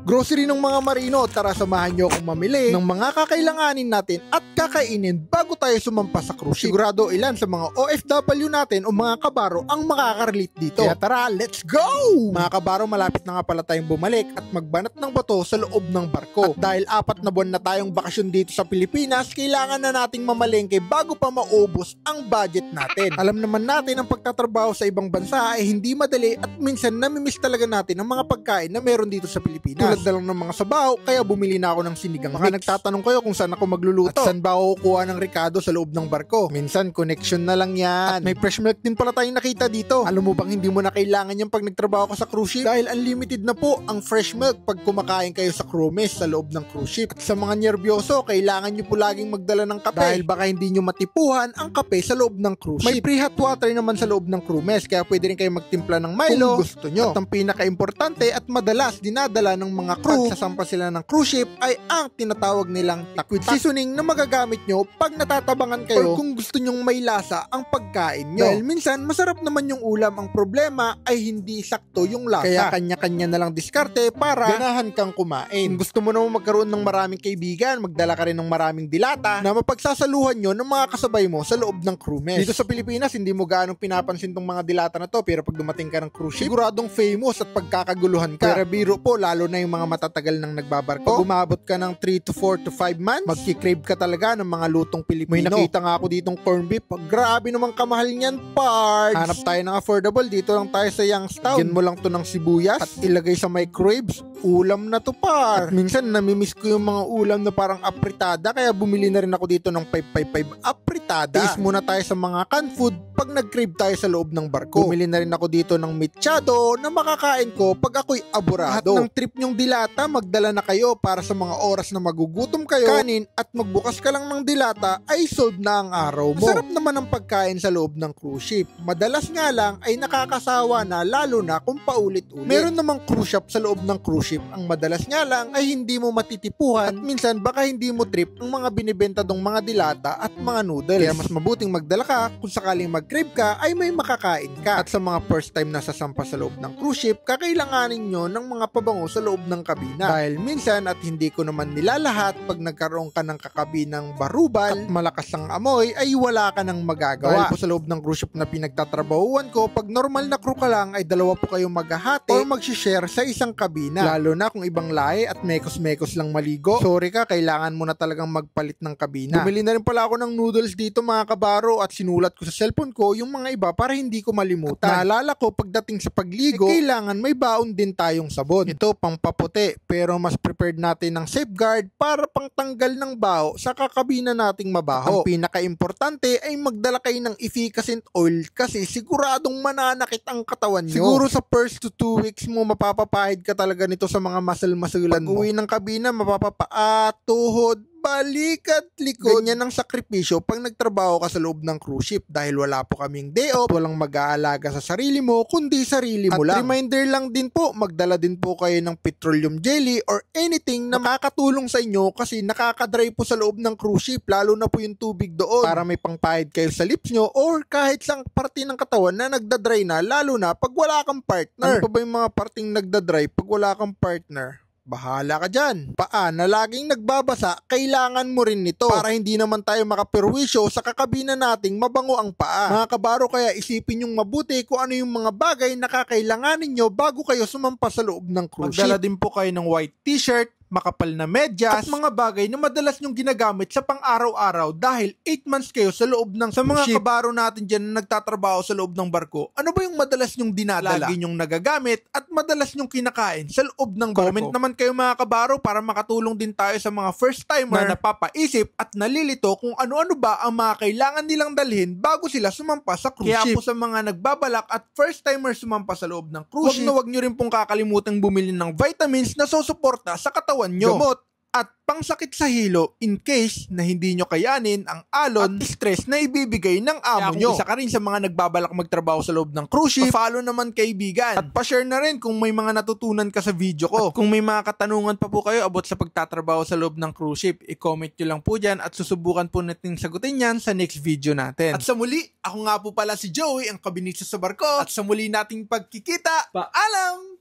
Grocery ng mga marino, tara samahan nyo akong mamili ng mga kakailanganin natin at kakainin bago tayo sumampa sa cruise ship. Sigurado ilan sa mga OFW natin o mga kabaro ang makakarelate dito. Kaya tara, let's go! Mga kabaro, malapit na nga pala tayong bumalik at magbanat ng bato sa loob ng barko. At dahil 4 na buwan na tayong bakasyon dito sa Pilipinas, kailangan na nating mamalengke bago pa maubos ang budget natin. Alam naman natin ang pagtatrabaho sa ibang bansa ay hindi madali at minsan namimiss talaga natin ang mga pagkain na meron dito sa Pilipinas. Tulad na lang ng mga sabaw, kaya bumili na ako ng sinigang mix. Nagtatanong kayo kung saan ako magluluto at saan ba ako kukuha ng Ricardo sa loob ng barko. Minsan connection na lang yan. At may fresh milk din pala tayong nakita dito. Alam mo bang hindi mo na kailangan yan pag nagtrabaho ka sa cruise ship? Dahil unlimited na po ang fresh milk pag kumakain kayo sa crew mess sa loob ng cruise ship. At sa mga nerbyoso, kailangan nyo po laging magdala ng kape dahil baka hindi nyo matipuhan ang kape sa loob ng cruise ship. May pre-hot water naman sa loob ng crew mess, kaya pwede rin kayo magtimpla ng Milo kung gusto nyo. At ang pinaka-importante at madalas dinadala ng mga crew at sasampa sila ng cruise ship ay ang tinatawag nilang liquid seasoning na magagamit nyo pag natatabangan kayo or kung gusto nyong may lasa ang pagkain nyo. Dahil minsan masarap naman yung ulam, ang problema ay hindi sakto yung lasa. Kaya kanya-kanya na lang diskarte para ganahan kang kumain. Kung gusto mo naman magkaroon ng maraming kaibigan, magdala ka rin ng maraming dilata na mapagsasaluhan nyo ng mga kasabay mo sa loob ng crew mess. Dito sa Pilipinas, hindi mo gaanong pinapansin tong mga dilata na to, pero pag dumating ka ng cruise ship, siguradong famous at pagkakaguluhan ka. Pero biro po, lalo na yung mga matatagal nang nagbabarko. Pag umabot ka ng 3 to 4 to 5 months, magkikrave ka talaga ng mga lutong Pilipino. May nakita nga ako ditong corn beef. Grabe naman kamahal niyan, parts. Hanap tayo ng affordable. Dito lang tayo sa Youngstown. Lagyan mo lang to ng sibuyas at ilagay sa microwaves. Ulam na to, par. At minsan namimiss ko yung mga ulam na parang apritada, kaya bumili na rin ako dito ng 555 apritada. Taste muna tayo sa mga canned food pag nag-crave tayo sa loob ng barko. Bumili na rin ako dito ng mechado na makakain ko pag ako'y aburado. Lahat ng trip nyong dilata, magdala na kayo para sa mga oras na magugutom kayo, kanin at magbukas ka lang ng dilata ay solve na ang araw mo. Masarap naman ang pagkain sa loob ng cruise ship. Madalas nga lang ay nakakasawa na, lalo na kung paulit-ulit. Meron namang cruise shop sa loob ng cruise ship. Ang madalas nga lang ay hindi mo matitipuhan at minsan baka hindi mo trip ang mga binibenta dong mga dilata at mga noodles. Kaya mas mabuting magdala ka kung sakaling mag-crave ka ay may makakain ka. At sa mga first time na sasampa sa loob ng cruise ship, kakailanganin nyo ng mga pabango sa loob ng kabina. Dahil minsan, at hindi ko naman nilalahat, pag nagkaroon ka ng kakabinang barubal at malakas ang amoy ay wala ka nang magagawa. Dahil po sa loob ng cruise ship na pinagtatrabahuan ko, pag normal na crew ka lang ay dalawa po kayong maghahati o mag-share sa isang kabina. Lalo na kung ibang lahi at mekos-mekos lang maligo, sorry ka, kailangan mo na talagang magpalit ng kabina. Bumili na rin pala ako ng noodles dito, mga kabaro, at sinulat ko sa cellphone ko yung mga iba para hindi ko malimutan. Naalala ko pagdating sa pagligo, kailangan may baon din tayong sabon. Ito pang paputi, pero mas prepared natin ng safeguard para pangtanggal ng baho sa kakabina nating mabaho. Ang pinaka-importante ay magdala kayo ng efficacent oil kasi siguradong mananakit ang katawan nyo. Siguro sa first to 2 weeks mo mapapapahid ka talaga nito sa mga muscle-musculan mo. Pag uwi ng kabina, mapapapaa, tuhod, balikat, likod. Ganyan ang sakripisyo pag nagtrabaho ka sa loob ng cruise ship dahil wala po kaming day off, walang mag-aalaga sa sarili mo kundi sarili mo lang. At reminder lang din po, magdala din po kayo ng petroleum jelly or anything na makakatulong sa inyo kasi nakakadry po sa loob ng cruise ship, lalo na po yung tubig doon, para may pangpahid kayo sa lips nyo or kahit sang parte ng katawan na nagdadry na, lalo na pag wala kang partner. Ano pa ba yung mga parting nagdadry pag wala kang partner? Bahala ka dyan. Paa na laging nagbabasa, kailangan mo rin nito para hindi naman tayo makapirwisyo sa kakabina nating mabango ang paa. Mga kabaro, kaya isipin yung mabuti kung ano yung mga bagay na kakailanganin nyo bago kayo sumampa sa loob ng cruise ship. Magdala din po kayo ng white t-shirt, makapal na medyas at mga bagay na madalas nyong ginagamit sa pang-araw-araw dahil 8 months kayo sa loob ng sa mga ship. Kabaro natin dyan na nagtatrabaho sa loob ng barko, ano ba yung madalas nyong dinadala? Lagi nyong nagagamit at madalas nyong kinakain sa loob ng barko? Comment naman kayo, mga kabaro, para makatulong din tayo sa mga first timer na napapaisip at nalilito kung ano-ano ba ang mga kailangan nilang dalhin bago sila sumampa sa cruise ship. Kaya po sa mga nagbabalak at first timer sumampa sa loob ng cruise ship, wag nyo rin pong kakalimutang bumili ng vitamins na susuporta sa katawan nyo, gamot at pangsakit sa hilo in case na hindi nyo kayanin ang alon at stress na ibibigay ng amo nyo. Kung isa ka rin sa mga nagbabalak magtrabaho sa loob ng cruise ship, pa-follow naman, kaibigan, at pa-share na rin kung may mga natutunan ka sa video ko. At kung may mga katanungan pa po kayo about sa pagtatrabaho sa loob ng cruise ship, i-comment nyo lang po dyan at susubukan po natin sagutin yan sa next video natin. At sa muli, ako nga po pala si Joey, ang kabinitsa sa barko, at sa muli nating pagkikita, paalam!